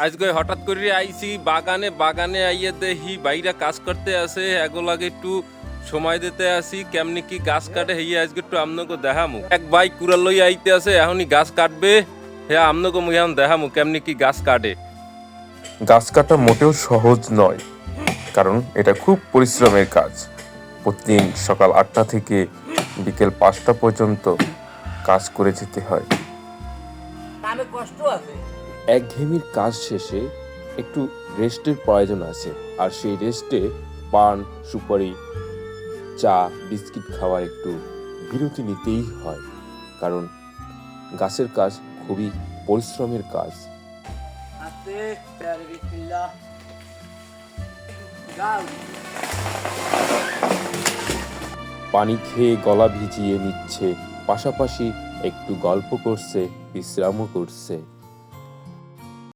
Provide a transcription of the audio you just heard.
আজকে হঠাৎ করে আইছি বাগানে আইয়ে দেখি বাইরে কাজ করতে আসে এগুলাকে একটু সময় দিতে আসি কেমনি কি গাছ কাটে হইয়া আজকে একটু আমনকে দেখামু এক ভাই কুড়াল লই আইতে আছে এখনই গাছ কাটবে হ্যাঁ আমনকে মুই এখন দেখামু কেমনি কি গাছ কাটে। গাছ কাটা মোটেও সহজ নয়, কারণ এটা খুব পরিশ্রমের কাজ। প্রতিদিন সকাল 8টা থেকে বিকেল 5টা পর্যন্ত কাজ করে যেতে হয়। একঘেয়েমির কাজ শেষে একটু রেস্টের প্রয়োজন আছে, আর সেই রেস্টে পান, সুপারি, চা, বিস্কিট খাওয়ার একটু বিরতি নিতেই হয়, কারণ গাছের কাজ খুবই পরিশ্রমের কাজ। পানি খেয়ে গলা ভিজিয়ে নিচ্ছে, পাশাপাশি একটু গল্প করছে, বিশ্রামও করছে।